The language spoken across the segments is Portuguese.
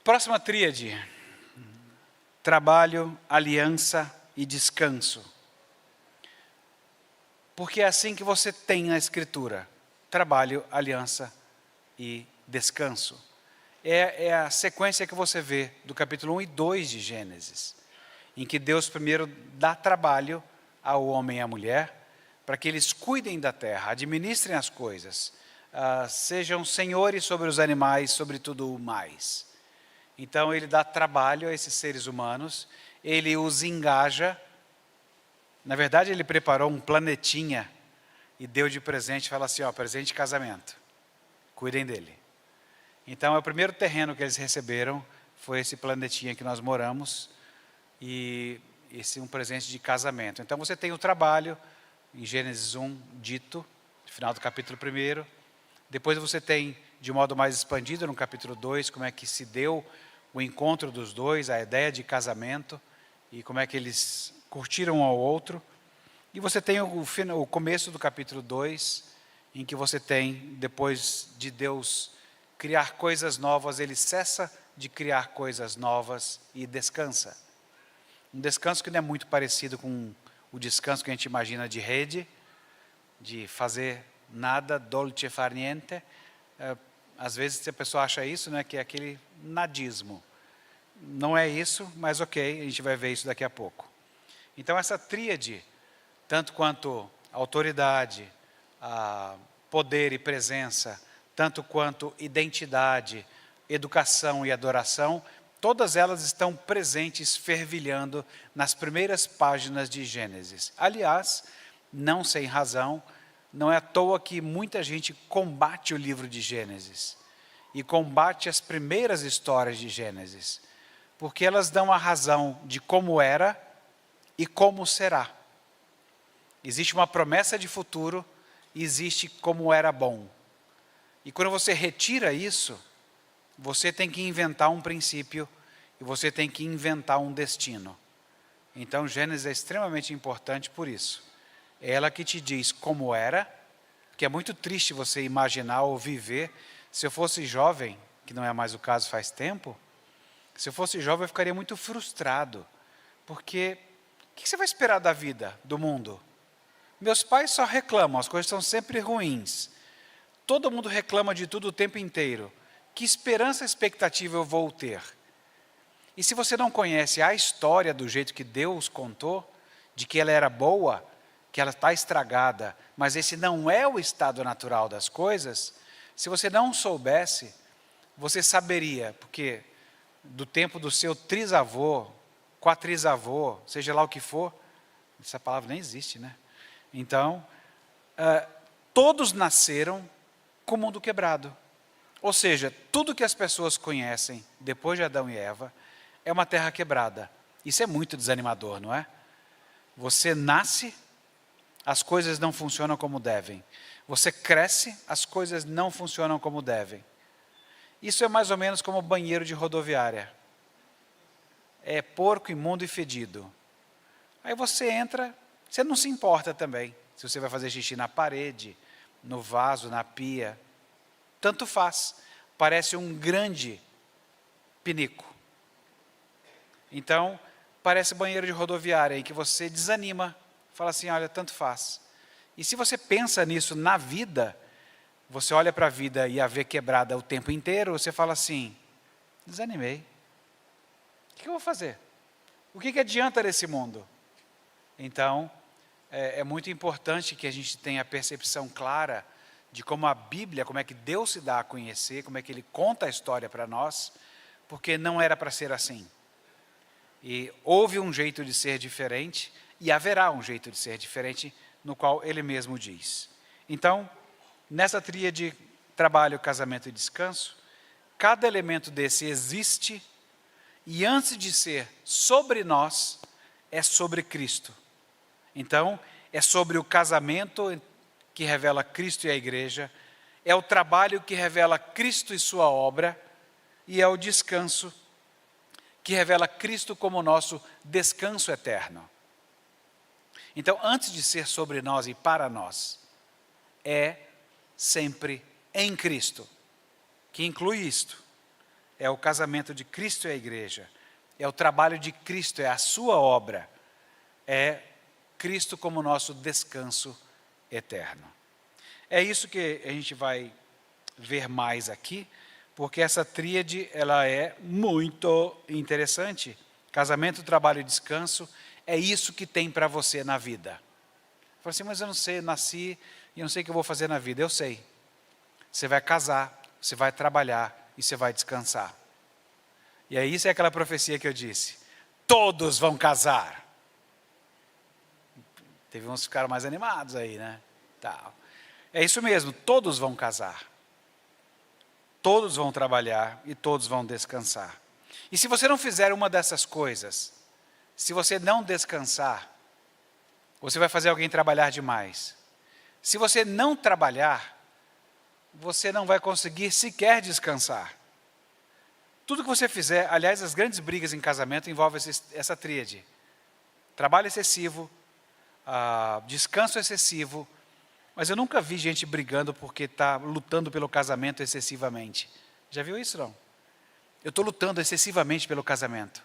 Próxima tríade: trabalho, aliança e descanso. Porque é assim que você tem na Escritura: trabalho, aliança e descanso. É a sequência que você vê do capítulo 1 e 2 de Gênesis, em que Deus primeiro dá trabalho ao homem e à mulher, para que eles cuidem da terra, administrem as coisas, sejam senhores sobre os animais, sobre tudo o mais. Então ele dá trabalho a esses seres humanos, ele os engaja. Na verdade, ele preparou um planetinha e deu de presente, fala assim, presente de casamento, cuidem dele. Então, o primeiro terreno que eles receberam foi esse planetinha que nós moramos, e esse é um presente de casamento. Então, você tem o trabalho, em Gênesis 1, dito, no final do capítulo 1. Depois você tem, de modo mais expandido, no capítulo 2, como é que se deu o encontro dos dois, a ideia de casamento, e como é que eles curtiram um ao outro. E você tem o começo do capítulo 2, em que você tem, depois de Deus criar coisas novas, ele cessa de criar coisas novas e descansa. Um descanso que não é muito parecido com o descanso que a gente imagina de rede, de fazer nada, dolce far niente. Às vezes a pessoa acha isso, né, que é aquele nadismo. Não é isso, mas ok, a gente vai ver isso daqui a pouco. Então essa tríade, tanto quanto autoridade, poder e presença, tanto quanto identidade, educação e adoração, todas elas estão presentes, fervilhando nas primeiras páginas de Gênesis. Aliás, não sem razão, não é à toa que muita gente combate o livro de Gênesis e combate as primeiras histórias de Gênesis, porque elas dão a razão de como era e como será. Existe uma promessa de futuro e existe como era bom. E quando você retira isso, você tem que inventar um princípio e você tem que inventar um destino. Então, Gênesis é extremamente importante por isso. É ela que te diz como era, que é muito triste você imaginar ou viver. Se eu fosse jovem, que não é mais o caso faz tempo, se eu fosse jovem eu ficaria muito frustrado, porque o que você vai esperar da vida, do mundo? Meus pais só reclamam, as coisas são sempre ruins. Todo mundo reclama de tudo o tempo inteiro. Que esperança e expectativa eu vou ter? E se você não conhece a história do jeito que Deus contou, de que ela era boa, que ela está estragada, mas esse não é o estado natural das coisas, se você não soubesse, você saberia, porque do tempo do seu trisavô, quatrisavô, seja lá o que for, essa palavra nem existe, né? Então, todos nasceram com o mundo quebrado. Ou seja, tudo que as pessoas conhecem depois de Adão e Eva é uma terra quebrada. Isso é muito desanimador, não é? Você nasce, as coisas não funcionam como devem. Você cresce, as coisas não funcionam como devem. Isso é mais ou menos como banheiro de rodoviária. É porco, imundo e fedido. Aí você entra, você não se importa também, se você vai fazer xixi na parede, no vaso, na pia. Tanto faz, parece um grande pinico. Então, parece banheiro de rodoviária, em que você desanima, fala assim, olha, tanto faz. E se você pensa nisso na vida, você olha para a vida e a vê quebrada o tempo inteiro, você fala assim, desanimei. O que eu vou fazer? O que adianta desse mundo? Então, é muito importante que a gente tenha a percepção clara de como a Bíblia, como é que Deus se dá a conhecer, como é que Ele conta a história para nós, porque não era para ser assim. E houve um jeito de ser diferente, e haverá um jeito de ser diferente, no qual Ele mesmo diz. Então, nessa tríade trabalho, casamento e descanso, cada elemento desse existe, e antes de ser sobre nós, é sobre Cristo. Então, é sobre o casamento que revela Cristo e a igreja, é o trabalho que revela Cristo e sua obra, e é o descanso que revela Cristo como nosso descanso eterno. Então, antes de ser sobre nós e para nós, é sempre em Cristo, que inclui isto. é o casamento de Cristo e a igreja, é o trabalho de Cristo, é a sua obra, é Cristo como nosso descanso eterno. É isso que a gente vai ver mais aqui, porque essa tríade ela é muito interessante. Casamento, trabalho e descanso, é isso que tem para você na vida. Fala assim, mas eu não sei, eu nasci e eu não sei o que eu vou fazer na vida. Eu sei. Você vai casar, você vai trabalhar e você vai descansar. E aí isso é aquela profecia que eu disse. Todos vão casar. Teve uns que ficaram mais animados aí, né? Tá. É isso mesmo, todos vão casar. Todos vão trabalhar e todos vão descansar. E se você não fizer uma dessas coisas, se você não descansar, você vai fazer alguém trabalhar demais. Se você não trabalhar, você não vai conseguir sequer descansar. Tudo que você fizer, aliás, as grandes brigas em casamento envolvem essa tríade. Trabalho excessivo, descanso excessivo, mas eu nunca vi gente brigando porque está lutando pelo casamento excessivamente. Já viu isso, não? Eu estou lutando excessivamente pelo casamento.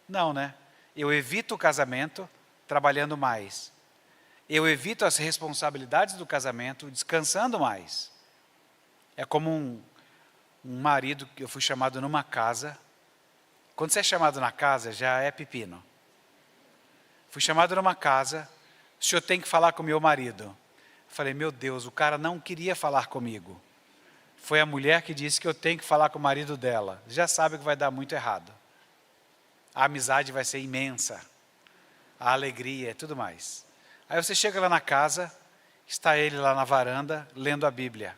Não, né? Eu evito o casamento trabalhando mais. Eu evito as responsabilidades do casamento descansando mais. É como um marido que eu fui chamado numa casa. Quando você é chamado na casa, já é pepino. Fui chamado numa casa, o senhor tem que falar com o meu marido. Falei, meu Deus, o cara não queria falar comigo. Foi a mulher que disse que eu tenho que falar com o marido dela. Já sabe que vai dar muito errado. A amizade vai ser imensa. A alegria e tudo mais. Aí você chega lá na casa, está ele lá na varanda, lendo a Bíblia.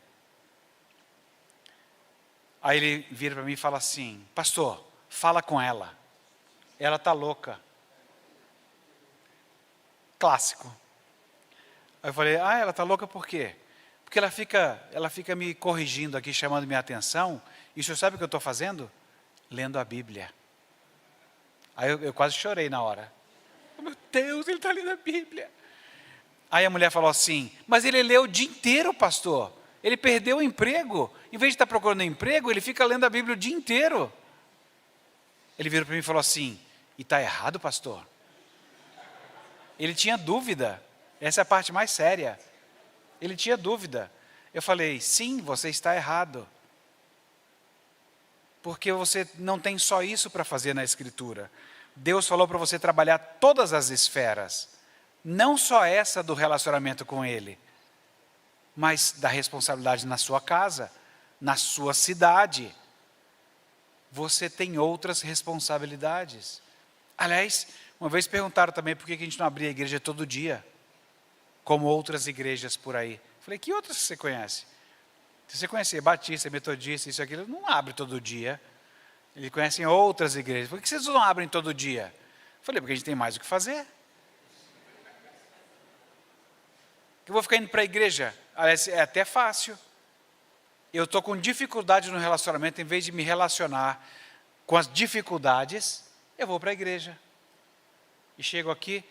Aí ele vira para mim e fala assim, pastor, fala com ela. Ela está louca. Clássico. Aí eu falei, ela está louca por quê? Porque ela fica me corrigindo aqui, chamando minha atenção. E o senhor sabe o que eu estou fazendo? Lendo a Bíblia. Aí eu quase chorei na hora. Meu Deus, ele está lendo a Bíblia. Aí a mulher falou assim, mas ele leu o dia inteiro, pastor. Ele perdeu o emprego. Em vez de estar procurando emprego, ele fica lendo a Bíblia o dia inteiro. Ele virou para mim e falou assim, e está errado, pastor? Ele tinha dúvida. Essa é a parte mais séria. Ele tinha dúvida. Eu falei, sim, você está errado. Porque você não tem só isso para fazer na Escritura. Deus falou para você trabalhar todas as esferas. Não só essa do relacionamento com Ele, mas da responsabilidade na sua casa, na sua cidade. Você tem outras responsabilidades. Aliás, uma vez perguntaram também por que a gente não abria a igreja todo dia, como outras igrejas por aí. Falei, que outras você conhece? Se você conhecer Batista, Metodista, isso e aquilo, não abre todo dia. Eles conhecem outras igrejas. Por que vocês não abrem todo dia? Falei, porque a gente tem mais o que fazer. Eu vou ficar indo para a igreja. Aliás, é até fácil. Eu estou com dificuldade no relacionamento, em vez de me relacionar com as dificuldades, eu vou para a igreja. E chego aqui,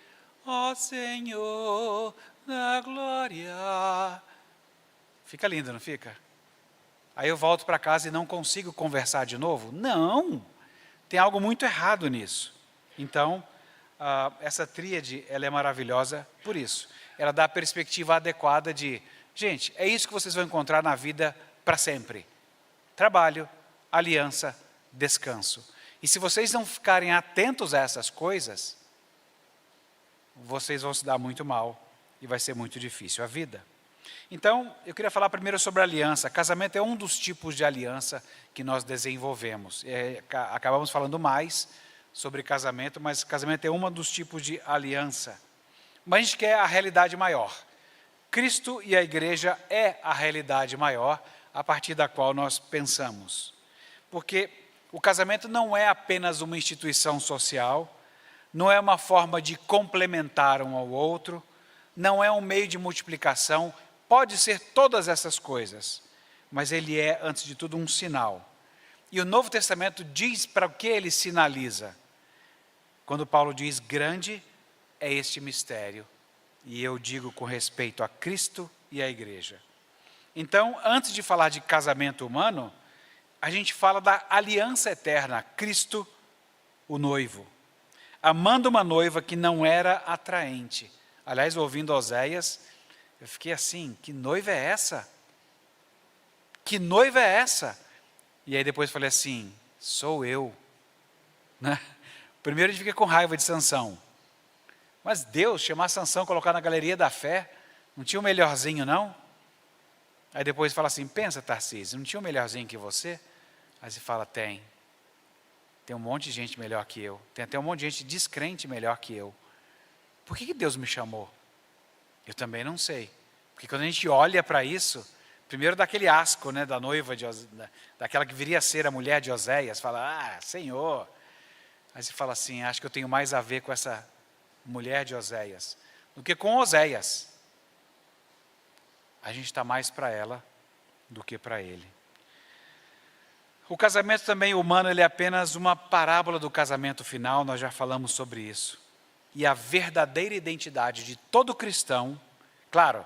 ó Senhor da glória. Fica lindo, não fica? Aí eu volto para casa e não consigo conversar de novo? Não! Tem algo muito errado nisso. Então, essa tríade, ela é maravilhosa por isso. Ela dá a perspectiva adequada de, gente, é isso que vocês vão encontrar na vida para sempre. Trabalho, aliança, descanso. E se vocês não ficarem atentos a essas coisas, vocês vão se dar muito mal e vai ser muito difícil a vida. Então, eu queria falar primeiro sobre a aliança. Casamento é um dos tipos de aliança que nós desenvolvemos. Acabamos falando mais sobre casamento, mas casamento é um dos tipos de aliança. Mas a gente quer a realidade maior. Cristo e a igreja é a realidade maior a partir da qual nós pensamos. Porque o casamento não é apenas uma instituição social, não é uma forma de complementar um ao outro, não é um meio de multiplicação, pode ser todas essas coisas, mas ele é, antes de tudo, um sinal. E o Novo Testamento diz para o que ele sinaliza. Quando Paulo diz, grande é este mistério, e eu digo com respeito a Cristo e à igreja. Então, antes de falar de casamento humano, a gente fala da aliança eterna, Cristo, o noivo, amando uma noiva que não era atraente. Aliás, ouvindo Oséias, eu fiquei assim, que noiva é essa? Que noiva é essa? E aí depois falei assim, sou eu. Né? Primeiro a gente fica com raiva de Sansão. Mas Deus, chamar Sansão, colocar na galeria da fé, não tinha um melhorzinho não? Aí depois fala assim, pensa Tarcísio, não tinha um melhorzinho que você? Aí você fala, tem um monte de gente melhor que eu, tem até um monte de gente descrente melhor que eu. Por que Deus me chamou? Eu também não sei, porque quando a gente olha para isso, primeiro daquele asco, né, da noiva, daquela que viria a ser a mulher de Oséias, fala, Senhor, aí você fala assim, acho que eu tenho mais a ver com essa mulher de Oséias, do que com Oséias. A gente está mais para ela do que para ele. O casamento também humano, ele é apenas uma parábola do casamento final, nós já falamos sobre isso. E a verdadeira identidade de todo cristão, claro,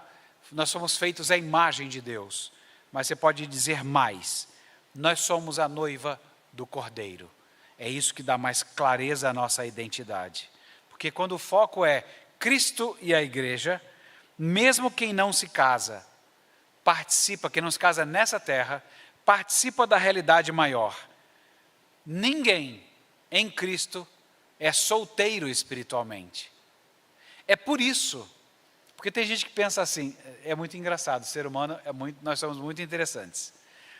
nós somos feitos à imagem de Deus, mas você pode dizer mais, nós somos a noiva do Cordeiro. É isso que dá mais clareza à nossa identidade. Porque quando o foco é Cristo e a igreja, mesmo quem não se casa, participa, quem não se casa nessa terra, participa da realidade maior. Ninguém em Cristo é solteiro espiritualmente. É por isso, porque tem gente que pensa assim, é muito engraçado, o ser humano, nós somos muito interessantes.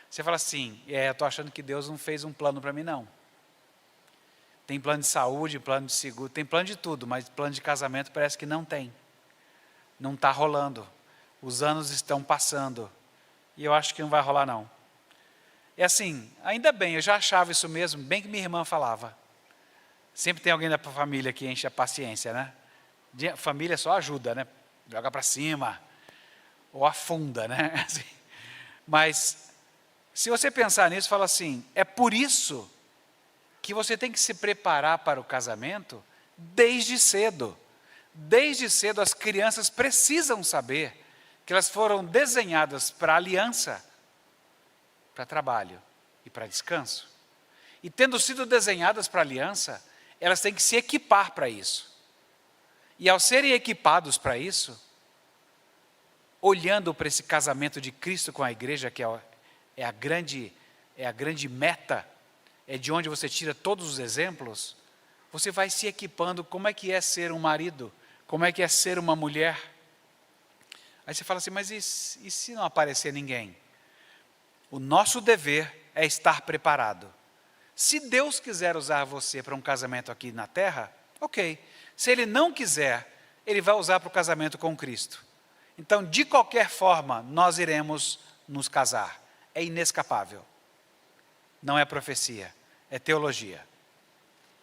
Você fala assim, eu estou achando que Deus não fez um plano para mim não. Tem plano de saúde, plano de seguro, tem plano de tudo, mas plano de casamento parece que não tem. Não está rolando. Os anos estão passando. E eu acho que não vai rolar não. É assim, ainda bem, eu já achava isso mesmo, bem que minha irmã falava. Sempre tem alguém da família que enche a paciência, né? Família só ajuda, né? Joga para cima, ou afunda, né? Assim. Mas, se você pensar nisso, fala assim, é por isso que você tem que se preparar para o casamento desde cedo. Desde cedo as crianças precisam saber que elas foram desenhadas para aliança, para trabalho e para descanso. E tendo sido desenhadas para aliança, elas têm que se equipar para isso. E ao serem equipados para isso, olhando para esse casamento de Cristo com a igreja, que é a grande meta, é de onde você tira todos os exemplos, você vai se equipando como é que é ser um marido, como é que é ser uma mulher. Aí você fala assim, mas e se não aparecer ninguém? O nosso dever é estar preparado. Se Deus quiser usar você para um casamento aqui na terra, ok. Se Ele não quiser, Ele vai usar para o casamento com Cristo. Então, de qualquer forma, nós iremos nos casar. É inescapável. Não é profecia, é teologia.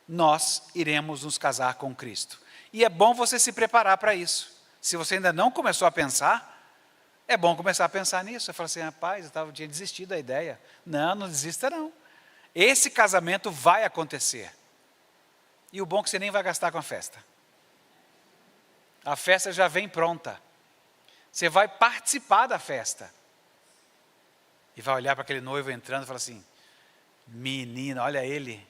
Nós iremos nos casar com Cristo. E é bom você se preparar para isso. Se você ainda não começou a pensar, é bom começar a pensar nisso. Você fala assim, rapaz, eu tinha desistido da ideia. Não desista não. Esse casamento vai acontecer. E o bom é que você nem vai gastar com a festa. A festa já vem pronta. Você vai participar da festa. E vai olhar para aquele noivo entrando e falar assim, menina, olha ele.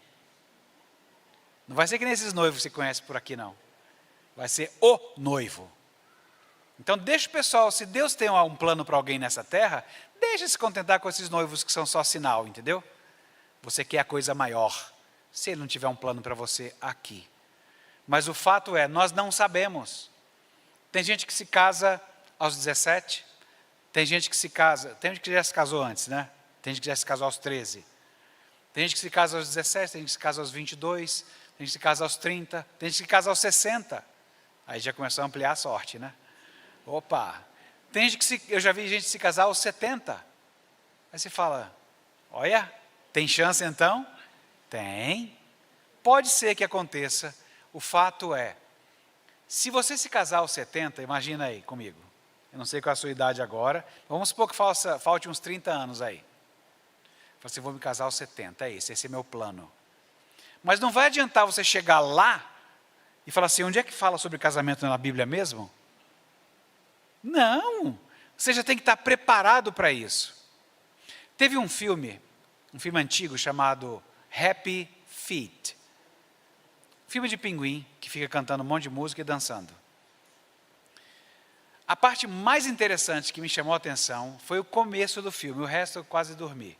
Não vai ser que nem esses noivos que você conhece por aqui não. Vai ser o noivo. Então deixa o pessoal, se Deus tem um plano para alguém nessa terra, deixa se contentar com esses noivos que são só sinal, entendeu? Você quer a coisa maior, se Ele não tiver um plano para você aqui. Mas o fato é, nós não sabemos. Tem gente que se casa aos 17, tem gente que se casa, tem gente que já se casou antes, né? Tem gente que já se casou aos 13. Tem gente que se casa aos 17, tem gente que se casa aos 22, tem gente que se casa aos 30, tem gente que se casa aos 60. Aí já começou a ampliar a sorte, né? Opa! Tem gente que eu já vi gente se casar aos 70. Aí você fala, olha, tem chance então? Tem. Pode ser que aconteça. O fato é, se você se casar aos 70, imagina aí comigo. Eu não sei qual é a sua idade agora. Vamos supor que falte uns 30 anos aí. Fala assim, vou me casar aos 70, esse é meu plano. Mas não vai adiantar você chegar lá e falar assim, onde é que fala sobre casamento na Bíblia mesmo? Não, você já tem que estar preparado para isso. Teve um filme um filme antigo chamado Happy Feet. Filme de pinguim que fica cantando um monte de música e dançando. A parte mais interessante que me chamou a atenção foi o começo do filme. O resto eu quase dormi.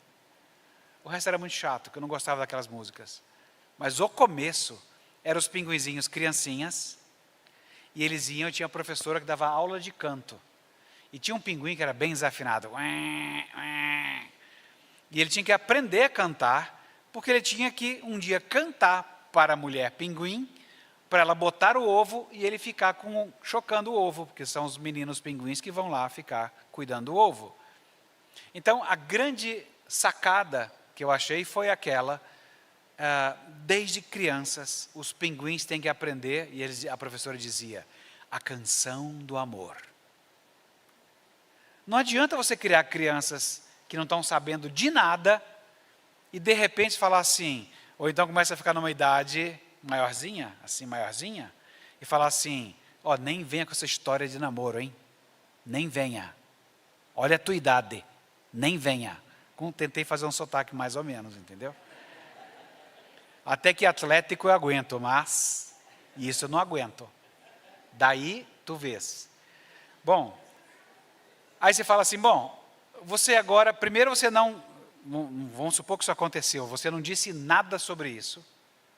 O resto era muito chato, porque eu não gostava daquelas músicas. Mas o começo eram os pinguinzinhos criancinhas. E eles iam, tinha uma professora que dava aula de canto. E tinha um pinguim que era bem desafinado. E ele tinha que aprender a cantar, porque ele tinha que um dia cantar para a mulher pinguim, para ela botar o ovo e ele ficar chocando o ovo, porque são os meninos pinguins que vão lá ficar cuidando do ovo. Então, a grande sacada que eu achei foi aquela, desde crianças, os pinguins têm que aprender, e a professora dizia, a canção do amor. Não adianta você criar crianças que não estão sabendo de nada, e de repente falar assim, ou então começa a ficar numa idade maiorzinha, e falar assim, ó, nem venha com essa história de namoro, hein? Nem venha. Olha a tua idade, nem venha. Tentei fazer um sotaque mais ou menos, entendeu? Até que atlético eu aguento, mas isso eu não aguento. Daí tu vês. Bom, aí você fala assim, bom, você agora, primeiro você não, vamos supor que isso aconteceu, você não disse nada sobre isso,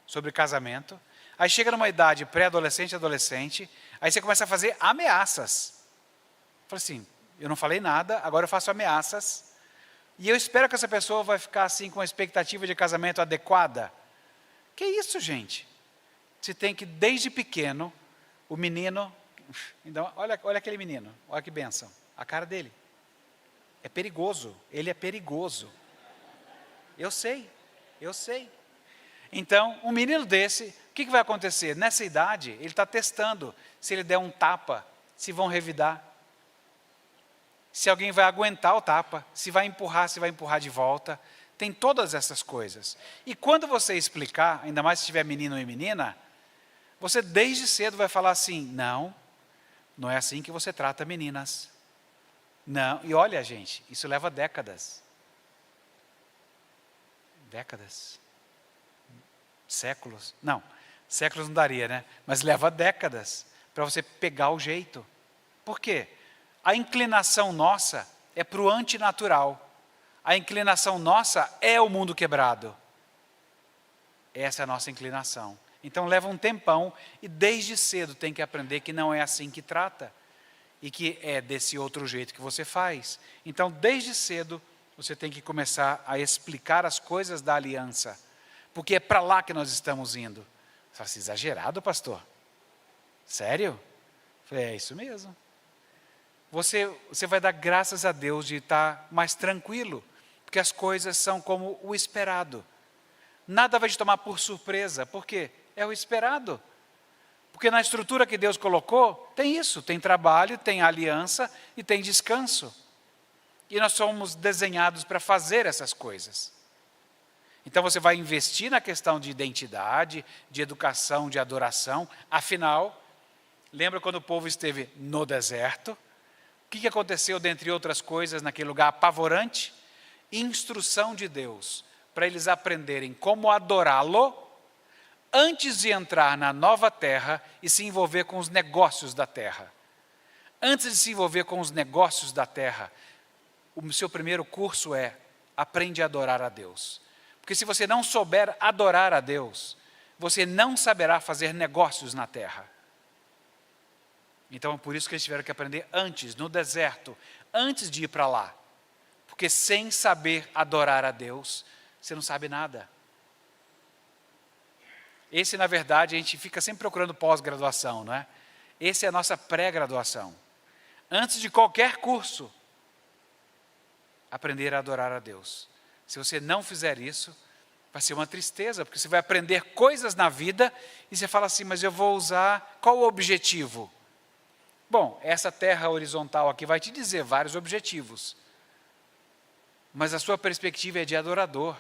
sobre casamento, aí chega numa idade pré-adolescente, adolescente, aí você começa a fazer ameaças. Fala assim, eu não falei nada, agora eu faço ameaças, e eu espero que essa pessoa vai ficar assim com uma expectativa de casamento adequada. Que isso, gente? Você tem que, desde pequeno, o menino, então, olha aquele menino, olha que bênção, a cara dele. É perigoso, ele é perigoso. Eu sei. Então, um menino desse, o que vai acontecer? Nessa idade, ele está testando se ele der um tapa, se vão revidar. Se alguém vai aguentar o tapa, se vai empurrar de volta. Tem todas essas coisas. E quando você explicar, ainda mais se tiver menino e menina, você desde cedo vai falar assim, não é assim que você trata meninas. Não, e olha gente, isso leva décadas. Séculos, séculos não daria, né? Mas leva décadas para você pegar o jeito. Por quê? A inclinação nossa é para o antinatural. A inclinação nossa é o mundo quebrado. Essa é a nossa inclinação. Então leva um tempão e desde cedo tem que aprender que não é assim que trata. E que é desse outro jeito que você faz. Então desde cedo você tem que começar a explicar as coisas da aliança. Porque é para lá que nós estamos indo. Você fala assim, exagerado, pastor? Sério? Eu falei, é isso mesmo. Você vai dar graças a Deus de estar mais tranquilo. Porque as coisas são como o esperado. Nada vai te tomar por surpresa. Por quê? É o esperado. Porque na estrutura que Deus colocou, tem isso. Tem trabalho, tem aliança e tem descanso. E nós somos desenhados para fazer essas coisas. Então você vai investir na questão de identidade, de educação, de adoração. Afinal, lembra quando o povo esteve no deserto? O que aconteceu, dentre outras coisas, naquele lugar apavorante? Instrução de Deus, para eles aprenderem como adorá-lo, antes de entrar na nova terra e se envolver com os negócios da terra. Antes de se envolver com os negócios da terra, o seu primeiro curso é, aprende a adorar a Deus. Porque se você não souber adorar a Deus, você não saberá fazer negócios na terra. Então é por isso que eles tiveram que aprender antes, no deserto, antes de ir para lá. Porque sem saber adorar a Deus, você não sabe nada. Esse, na verdade, a gente fica sempre procurando pós-graduação, não é? Esse é a nossa pré-graduação. Antes de qualquer curso, aprender a adorar a Deus. Se você não fizer isso, vai ser uma tristeza, porque você vai aprender coisas na vida e você fala assim, mas eu vou usar, qual o objetivo? Bom, essa terra horizontal aqui vai te dizer vários objetivos. Mas a sua perspectiva é de adorador.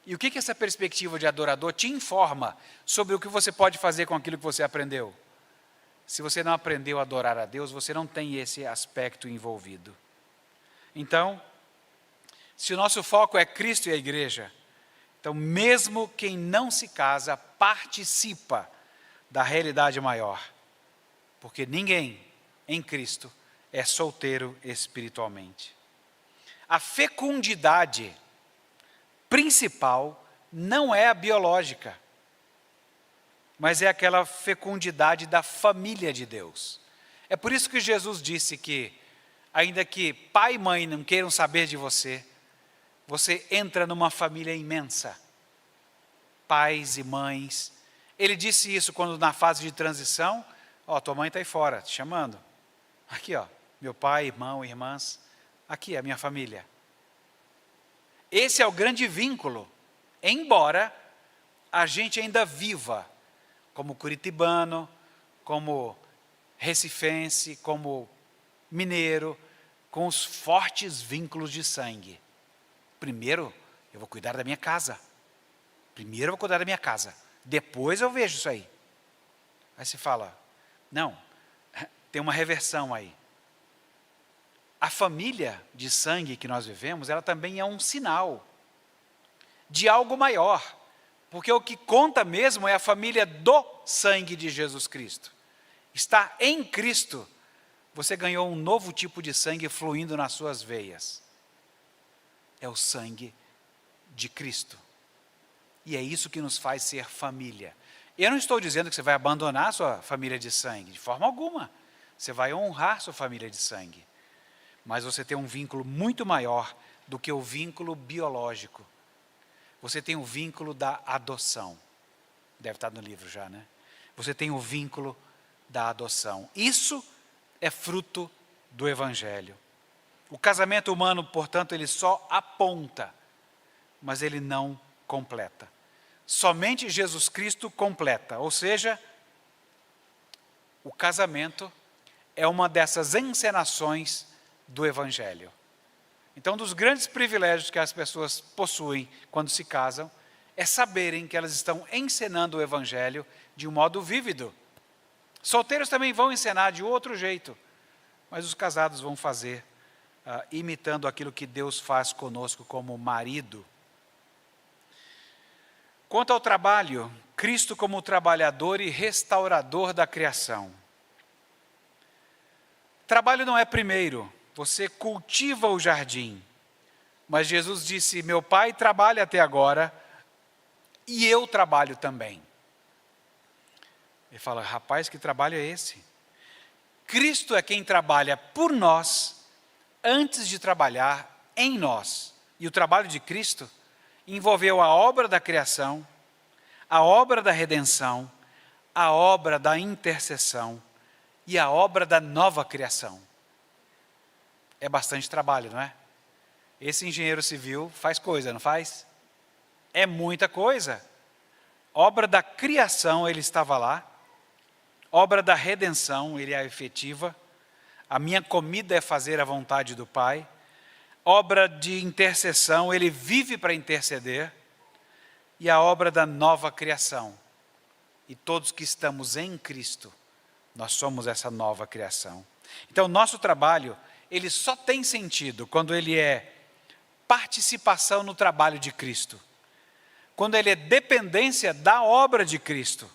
E o que essa perspectiva de adorador te informa sobre o que você pode fazer com aquilo que você aprendeu? Se você não aprendeu a adorar a Deus, você não tem esse aspecto envolvido. Então, Se o nosso foco é Cristo e a igreja, então mesmo quem não se casa participa da realidade maior. Porque ninguém em Cristo é solteiro espiritualmente. A fecundidade principal não é a biológica, mas é aquela fecundidade da família de Deus. É por isso que Jesus disse que, ainda que pai e mãe não queiram saber de você, você entra numa família imensa. Pais e mães. Ele disse isso quando na fase de transição, tua mãe está aí fora, te chamando. Aqui, meu pai, irmão, irmãs, aqui é a minha família. Esse é o grande vínculo, embora a gente ainda viva como curitibano, como recifense, como mineiro, com os fortes vínculos de sangue. Primeiro, eu vou cuidar da minha casa. Depois eu vejo isso aí. Aí se fala, não, tem uma reversão aí. A família de sangue que nós vivemos, ela também é um sinal de algo maior. Porque o que conta mesmo é a família do sangue de Jesus Cristo. Está em Cristo, você ganhou um novo tipo de sangue fluindo nas suas veias. É o sangue de Cristo. E é isso que nos faz ser família. Eu não estou dizendo que você vai abandonar sua família de sangue, de forma alguma. Você vai honrar sua família de sangue. Mas você tem um vínculo muito maior do que o vínculo biológico. Você tem o vínculo da adoção. Deve estar no livro já, né? Você tem o vínculo da adoção. Isso é fruto do Evangelho. O casamento humano, portanto, ele só aponta, mas ele não completa. Somente Jesus Cristo completa, ou seja, o casamento é uma dessas encenações do Evangelho. Então, um dos grandes privilégios que as pessoas possuem quando se casam é saberem que elas estão encenando o Evangelho de um modo vívido. Solteiros também vão encenar de outro jeito, mas os casados vão fazer imitando aquilo que Deus faz conosco como marido. Quanto ao trabalho, Cristo como trabalhador e restaurador da criação. Trabalho não é primeiro, você cultiva o jardim. Mas Jesus disse, meu pai trabalha até agora e eu trabalho também. Ele fala, rapaz, que trabalho é esse? Cristo é quem trabalha por nós antes de trabalhar em nós. E o trabalho de Cristo envolveu a obra da criação, a obra da redenção, a obra da intercessão e a obra da nova criação. É bastante trabalho, não é? Esse engenheiro civil faz coisa, não faz? É muita coisa. Obra da criação, ele estava lá. Obra da redenção, ele é efetiva. A minha comida é fazer a vontade do Pai. Obra de intercessão, ele vive para interceder. E a obra da nova criação. E todos que estamos em Cristo, nós somos essa nova criação. Então, nosso trabalho, ele só tem sentido quando ele é participação no trabalho de Cristo. Quando ele é dependência da obra de Cristo.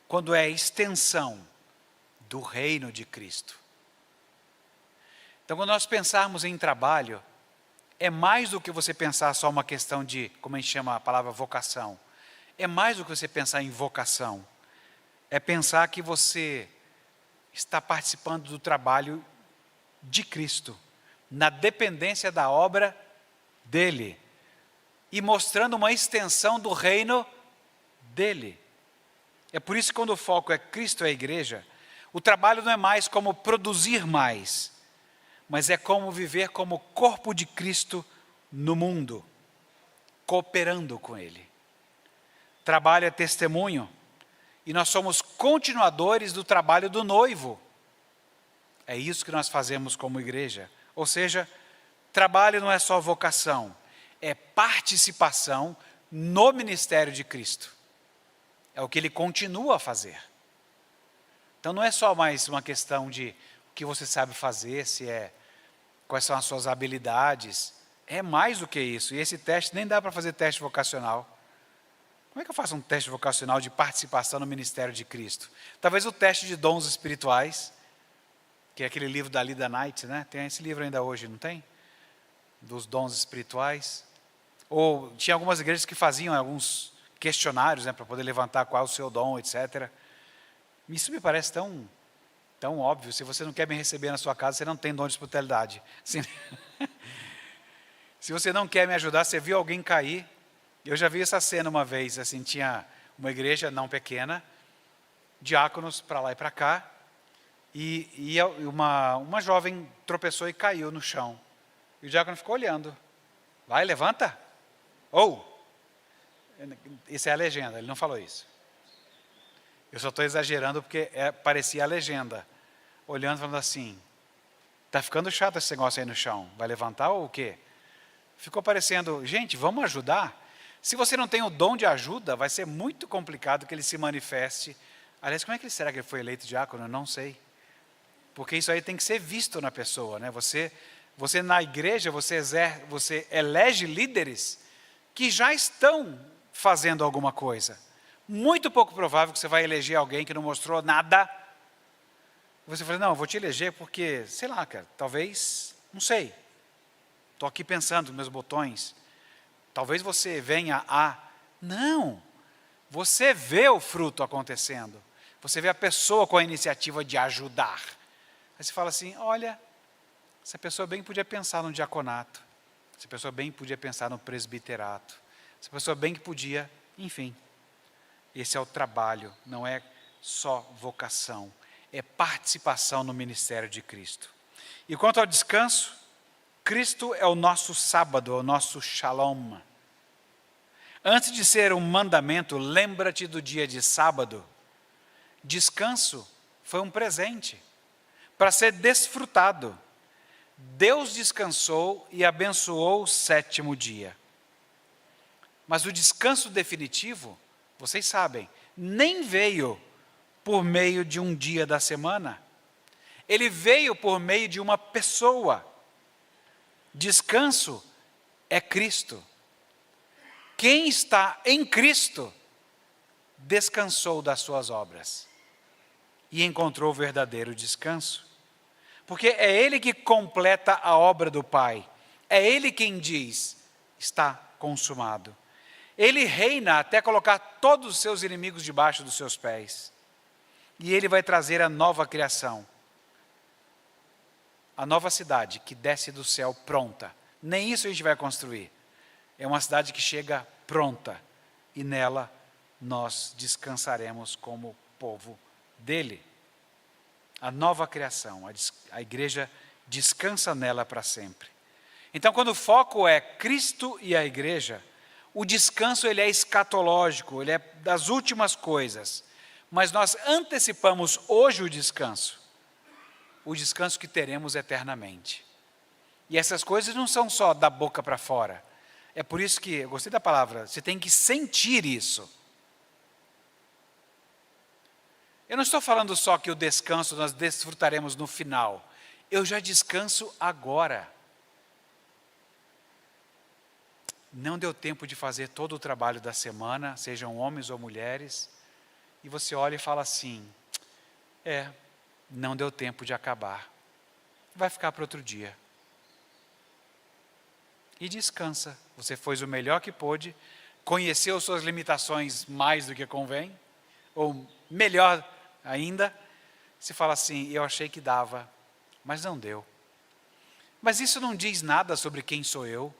Quando é extensão do reino de Cristo. Então, quando nós pensarmos em trabalho, é mais do que você pensar só uma questão de, como a gente chama a palavra vocação. É mais do que você pensar em vocação. É pensar que você está participando do trabalho de Cristo, na dependência da obra dele, e mostrando uma extensão do reino dele. É por isso que quando o foco é Cristo e a igreja, o trabalho não é mais como produzir mais, mas é como viver como corpo de Cristo no mundo, cooperando com Ele. Trabalho é testemunho, e nós somos continuadores do trabalho do noivo. É isso que nós fazemos como igreja. Ou seja, trabalho não é só vocação, é participação no ministério de Cristo. É o que Ele continua a fazer. Então não é só mais uma questão de o que você sabe fazer, quais são as suas habilidades. É mais do que isso. E esse teste, nem dá para fazer teste vocacional. Como é que eu faço um teste vocacional de participação no ministério de Cristo? Talvez o teste de dons espirituais, que é aquele livro da Lida Knight, né? Tem esse livro ainda hoje, não tem? Dos dons espirituais. Ou tinha algumas igrejas que faziam alguns questionários, né, para poder levantar qual é o seu dom, etc. Isso me parece tão óbvio. Se você não quer me receber na sua casa, você não tem dom de hospitalidade. Se você não quer me ajudar, você viu alguém cair. Eu já vi essa cena uma vez, assim, tinha uma igreja não pequena, diáconos para lá e para cá, e uma jovem tropeçou e caiu no chão. E o diácono ficou olhando. Vai, levanta. Isso é a legenda, ele não falou isso. Eu só estou exagerando porque parecia a legenda. Olhando, falando assim, está ficando chato esse negócio aí no chão. Vai levantar ou o quê? Ficou parecendo, gente, vamos ajudar? Se você não tem o dom de ajuda, vai ser muito complicado que ele se manifeste. Aliás, como é que será que ele foi eleito diácono? Eu não sei. Porque isso aí tem que ser visto na pessoa, né? Você na igreja, você elege líderes que já estão fazendo alguma coisa. Muito pouco provável que você vai eleger alguém que não mostrou nada. Você fala, não, eu vou te eleger porque, sei lá, cara, talvez, não sei. Estou aqui pensando nos meus botões. Talvez você venha Não, você vê o fruto acontecendo. Você vê a pessoa com a iniciativa de ajudar. Aí você fala assim, olha, essa pessoa bem podia pensar no diaconato. Essa pessoa bem podia pensar no presbiterato. Essa pessoa bem que podia, enfim. Esse é o trabalho, não é só vocação. É participação no ministério de Cristo. E quanto ao descanso, Cristo é o nosso sábado, é o nosso shalom. Antes de ser um mandamento, lembra-te do dia de sábado. Descanso foi um presente para ser desfrutado. Deus descansou e abençoou o sétimo dia. Mas o descanso definitivo, vocês sabem, nem veio por meio de um dia da semana. Ele veio por meio de uma pessoa. Descanso é Cristo. Quem está em Cristo descansou das suas obras e encontrou o verdadeiro descanso. Porque é Ele que completa a obra do Pai. É Ele quem diz, está consumado. Ele reina até colocar todos os seus inimigos debaixo dos seus pés. E Ele vai trazer a nova criação. A nova cidade que desce do céu pronta. Nem isso a gente vai construir. É uma cidade que chega pronta. E nela nós descansaremos como povo dele. A nova criação, a igreja descansa nela para sempre. Então, quando o foco é Cristo e a igreja, o descanso ele é escatológico, ele é das últimas coisas. Mas nós antecipamos hoje o descanso que teremos eternamente. E essas coisas não são só da boca para fora. É por isso que, eu gostei da palavra, você tem que sentir isso. Eu não estou falando só que o descanso nós desfrutaremos no final. Eu já descanso agora. Não deu tempo de fazer todo o trabalho da semana, sejam homens ou mulheres, e você olha e fala assim, não deu tempo de acabar. Vai ficar para outro dia. E descansa. Você fez o melhor que pôde, conheceu suas limitações mais do que convém, ou melhor ainda, se fala assim, eu achei que dava, mas não deu. Mas isso não diz nada sobre quem sou eu,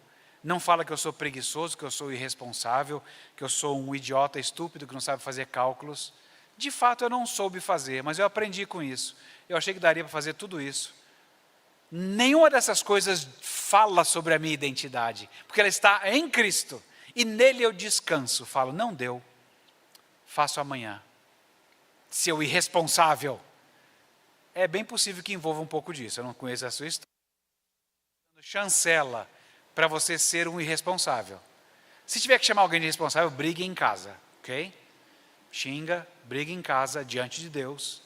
não fala que eu sou preguiçoso, que eu sou irresponsável, que eu sou um idiota estúpido que não sabe fazer cálculos. De fato eu não soube fazer, mas eu aprendi com isso. Eu achei que daria para fazer tudo isso. Nenhuma dessas coisas fala sobre a minha identidade, porque ela está em Cristo, e nele eu descanso. Falo, não deu, faço amanhã. Seu irresponsável. É bem possível que envolva um pouco disso, eu não conheço a sua história. Chancela para você ser um irresponsável. Se tiver que chamar alguém de irresponsável, brigue em casa, ok? Xinga, brigue em casa, diante de Deus,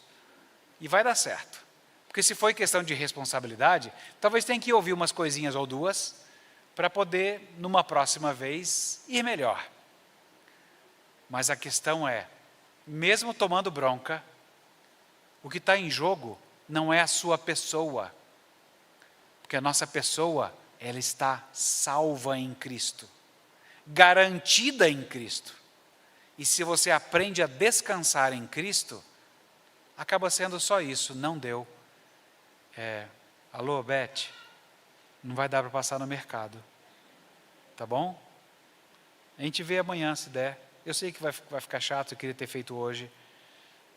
e vai dar certo. Porque se foi questão de responsabilidade, talvez tenha que ouvir umas coisinhas ou duas, para poder, numa próxima vez, ir melhor. Mas a questão é, mesmo tomando bronca, o que está em jogo não é a sua pessoa, porque a nossa pessoa, ela está salva em Cristo, garantida em Cristo. E se você aprende a descansar em Cristo, acaba sendo só isso, não deu. Alô, Beth, não vai dar para passar no mercado, tá bom? A gente vê amanhã se der. Eu sei que vai ficar chato, eu queria ter feito hoje,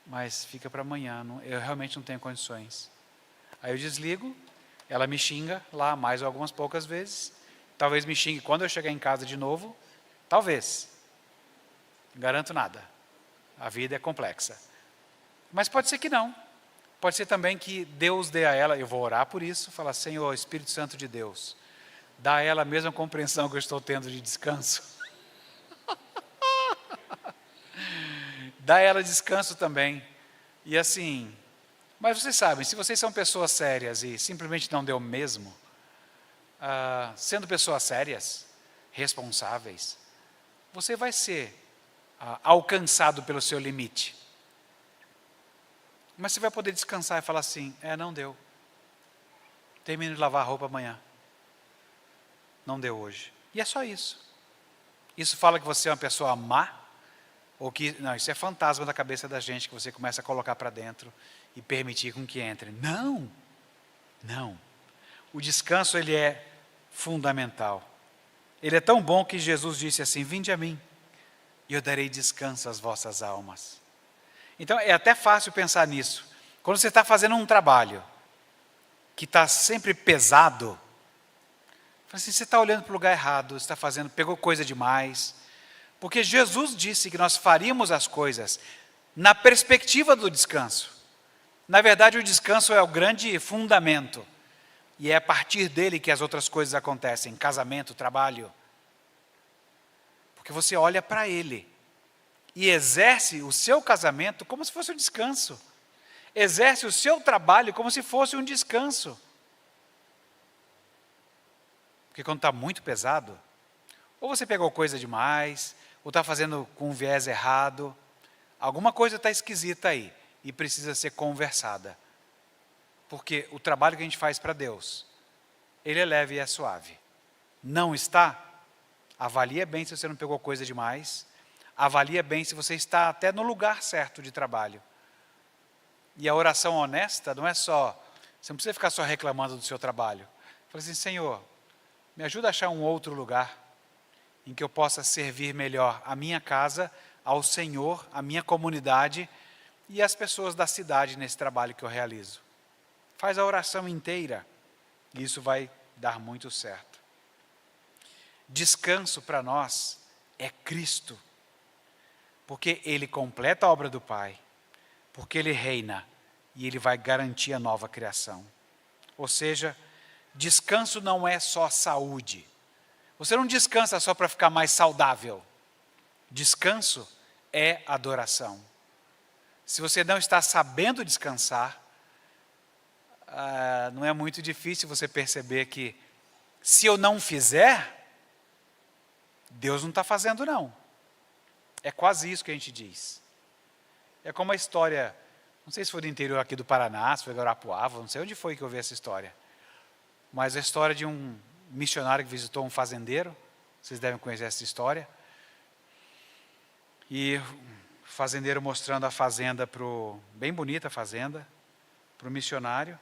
mas fica para amanhã, eu realmente não tenho condições. Aí eu desligo, ela me xinga lá mais algumas poucas vezes, talvez me xingue quando eu chegar em casa de novo, talvez, não garanto nada, a vida é complexa. Mas pode ser que não, pode ser também que Deus dê a ela, eu vou orar por isso, falar, Senhor, Espírito Santo de Deus, dá a ela a mesma compreensão que eu estou tendo de descanso. Dá a ela descanso também. E assim, mas vocês sabem, se vocês são pessoas sérias e simplesmente não deu mesmo, sendo pessoas sérias, responsáveis, você vai ser alcançado pelo seu limite. Mas você vai poder descansar e falar assim, não deu. Termino de lavar a roupa amanhã. Não deu hoje. E é só isso. Isso fala que você é uma pessoa má? Ou que, não, isso é fantasma da cabeça da gente que você começa a colocar para dentro e permitir com que entre. Não, não. O descanso, ele é fundamental. Ele é tão bom que Jesus disse assim, vinde a mim e eu darei descanso às vossas almas. Então, é até fácil pensar nisso. Quando você está fazendo um trabalho que está sempre pesado, assim, você está olhando para o lugar errado, você está fazendo, pegou coisa demais. Porque Jesus disse que nós faríamos as coisas na perspectiva do descanso. Na verdade, o descanso é o grande fundamento. E é a partir dele que as outras coisas acontecem, casamento, trabalho. Porque você olha para ele e exerce o seu casamento como se fosse um descanso. Exerce o seu trabalho como se fosse um descanso. Porque quando está muito pesado, ou você pegou coisa demais, ou está fazendo com um viés errado, alguma coisa está esquisita aí e precisa ser conversada. Porque o trabalho que a gente faz para Deus, ele é leve e é suave. Não está? Avalia bem se você não pegou coisa demais, avalia bem se você está até no lugar certo de trabalho. E a oração honesta não é só, você não precisa ficar só reclamando do seu trabalho. Fala assim, Senhor, me ajuda a achar um outro lugar em que eu possa servir melhor a minha casa, ao Senhor, a minha comunidade e as pessoas da cidade nesse trabalho que eu realizo. Faz a oração inteira e isso vai dar muito certo. Descanso para nós é Cristo, porque Ele completa a obra do Pai, porque Ele reina e Ele vai garantir a nova criação. Ou seja, descanso não é só saúde. Você não descansa só para ficar mais saudável. Descanso é adoração. Se você não está sabendo descansar, não é muito difícil você perceber que, se eu não fizer, Deus não está fazendo não. É quase isso que a gente diz. É como a história, não sei se foi do interior aqui do Paraná, se foi do Arapuava, não sei onde foi que eu vi essa história. Mas a história de um missionário que visitou um fazendeiro, vocês devem conhecer essa história. E o fazendeiro mostrando a fazenda, bem bonita a fazenda, para o missionário.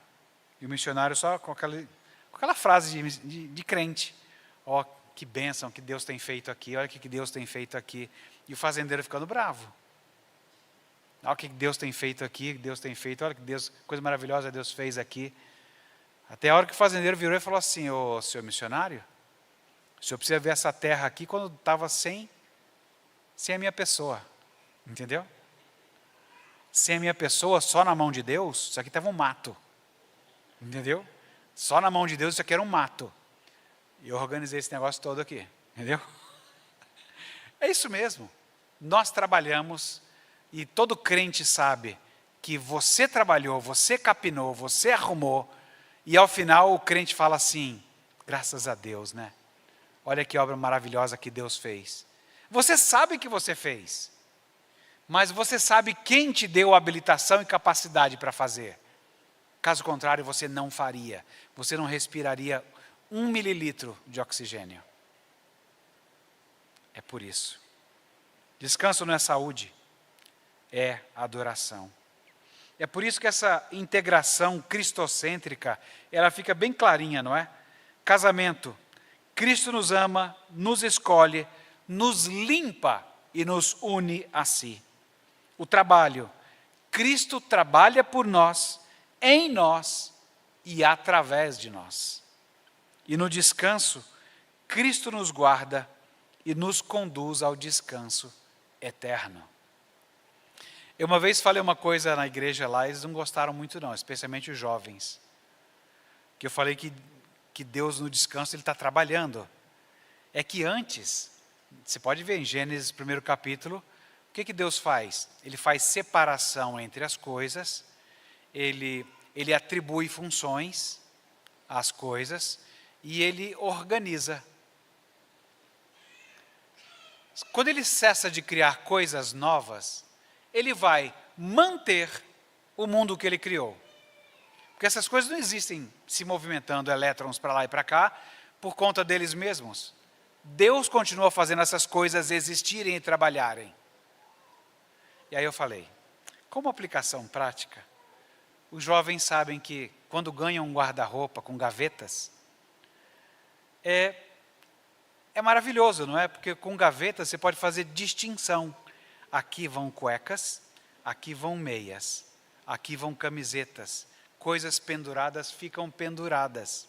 E o missionário só com aquela frase de crente. Ó, que bênção que Deus tem feito aqui, olha o que Deus tem feito aqui. E o fazendeiro ficando bravo. Olha o que Deus tem feito aqui, Deus tem feito, olha que coisa maravilhosa Deus fez aqui. Até a hora que o fazendeiro virou e falou assim, ô senhor missionário, o senhor precisa ver essa terra aqui quando estava sem a minha pessoa, entendeu? Sem a minha pessoa, só na mão de Deus, isso aqui estava um mato, entendeu? Só na mão de Deus isso aqui era um mato. E eu organizei esse negócio todo aqui, entendeu? É isso mesmo, nós trabalhamos e todo crente sabe que você trabalhou, você capinou, você arrumou, e ao final o crente fala assim, graças a Deus, né? Olha que obra maravilhosa que Deus fez. Você sabe que você fez, mas você sabe quem te deu habilitação e capacidade para fazer. Caso contrário, você não faria. Você não respiraria 1 mililitro de oxigênio. É por isso. Descanso não é saúde, é adoração. É por isso que essa integração cristocêntrica, ela fica bem clarinha, não é? Casamento, Cristo nos ama, nos escolhe, nos limpa e nos une a si. O trabalho, Cristo trabalha por nós, em nós e através de nós. E no descanso, Cristo nos guarda e nos conduz ao descanso eterno. Eu uma vez falei uma coisa na igreja lá, eles não gostaram muito não, especialmente os jovens. Que eu falei que Deus no descanso, Ele está trabalhando. É que antes, você pode ver em Gênesis, 1º capítulo, o que Deus faz? Ele faz separação entre as coisas, Ele atribui funções às coisas e Ele organiza. Quando Ele cessa de criar coisas novas, Ele vai manter o mundo que Ele criou. Porque essas coisas não existem se movimentando elétrons para lá e para cá, por conta deles mesmos. Deus continua fazendo essas coisas existirem e trabalharem. E aí eu falei, como aplicação prática, os jovens sabem que quando ganham um guarda-roupa com gavetas, é maravilhoso, não é? Porque com gavetas você pode fazer distinção. Aqui vão cuecas, aqui vão meias, aqui vão camisetas. Coisas penduradas ficam penduradas.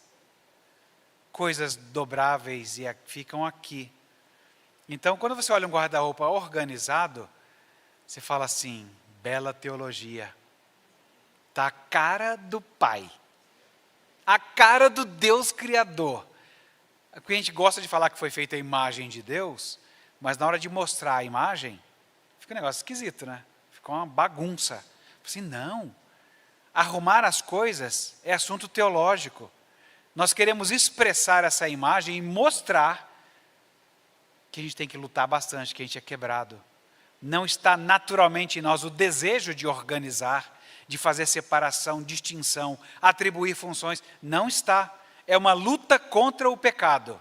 Coisas dobráveis ficam aqui. Então, quando você olha um guarda-roupa organizado, você fala assim, bela teologia. Está a cara do Pai. A cara do Deus Criador. Porque a gente gosta de falar que foi feita a imagem de Deus, mas na hora de mostrar a imagem, fica um negócio esquisito, né? Fica uma bagunça. Assim, não. Arrumar as coisas é assunto teológico. Nós queremos expressar essa imagem e mostrar que a gente tem que lutar bastante, que a gente é quebrado. Não está naturalmente em nós o desejo de organizar, de fazer separação, distinção, atribuir funções. Não está. É uma luta contra o pecado.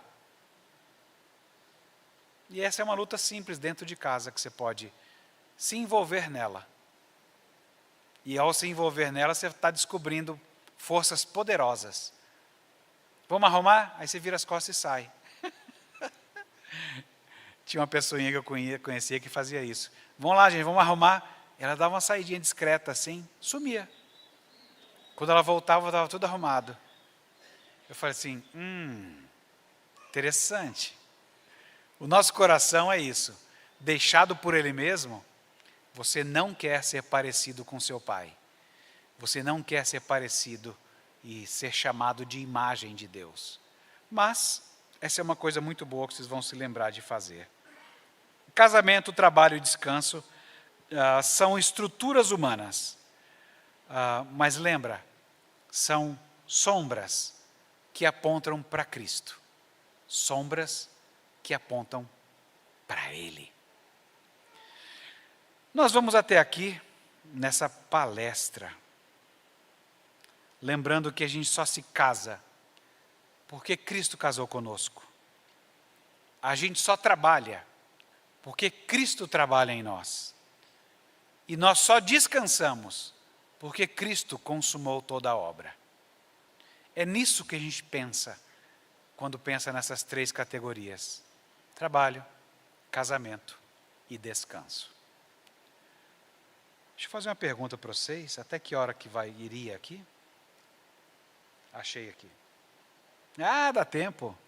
E essa é uma luta simples dentro de casa, que você pode se envolver nela. E ao se envolver nela, você está descobrindo forças poderosas. Vamos arrumar? Aí você vira as costas e sai. Tinha uma pessoinha que eu conhecia que fazia isso. Vamos lá, gente, vamos arrumar. Ela dava uma saidinha discreta assim, sumia. Quando ela voltava, estava tudo arrumado. Eu falei assim, interessante. O nosso coração é isso. Deixado por Ele mesmo, você não quer ser parecido com seu pai. Você não quer ser parecido e ser chamado de imagem de Deus. Mas essa é uma coisa muito boa que vocês vão se lembrar de fazer. Casamento, trabalho e descanso são estruturas humanas. Mas lembra, são sombras que apontam para Cristo. Sombras que apontam para Ele. Nós vamos até aqui, nessa palestra, lembrando que a gente só se casa porque Cristo casou conosco. A gente só trabalha porque Cristo trabalha em nós. E nós só descansamos porque Cristo consumou toda a obra. É nisso que a gente pensa quando pensa nessas 3 categorias: trabalho, casamento e descanso. Deixa eu fazer uma pergunta para vocês. Até que hora que iria aqui? Achei aqui. Dá tempo.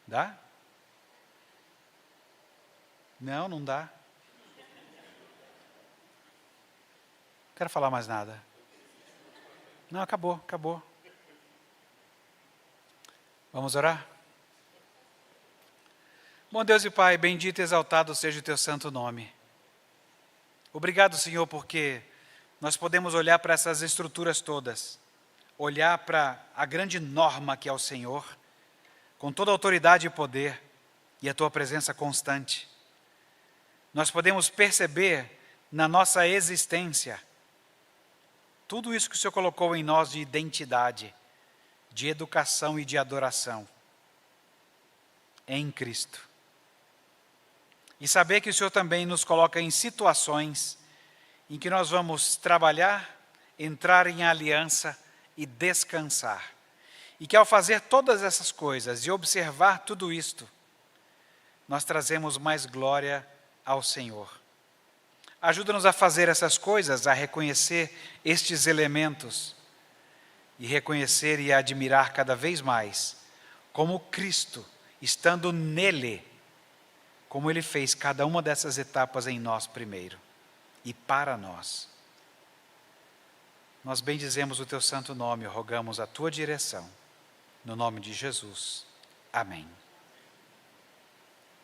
Dá? Não dá. Não quero falar mais nada. Não, acabou. Vamos orar? Bom Deus e Pai, bendito e exaltado seja o Teu santo nome. Obrigado, Senhor, porque nós podemos olhar para essas estruturas todas, olhar para a grande norma que é o Senhor, com toda a autoridade e poder e a tua presença constante. Nós podemos perceber na nossa existência tudo isso que o Senhor colocou em nós de identidade, de educação e de adoração em Cristo. E saber que o Senhor também nos coloca em situações em que nós vamos trabalhar, entrar em aliança e descansar. E que ao fazer todas essas coisas e observar tudo isto, nós trazemos mais glória ao Senhor. Ajuda-nos a fazer essas coisas, a reconhecer estes elementos e reconhecer e admirar cada vez mais como Cristo, estando nele, como Ele fez cada uma dessas etapas em nós primeiro e para nós. Nós bendizemos o Teu santo nome, rogamos a Tua direção. No nome de Jesus. Amém.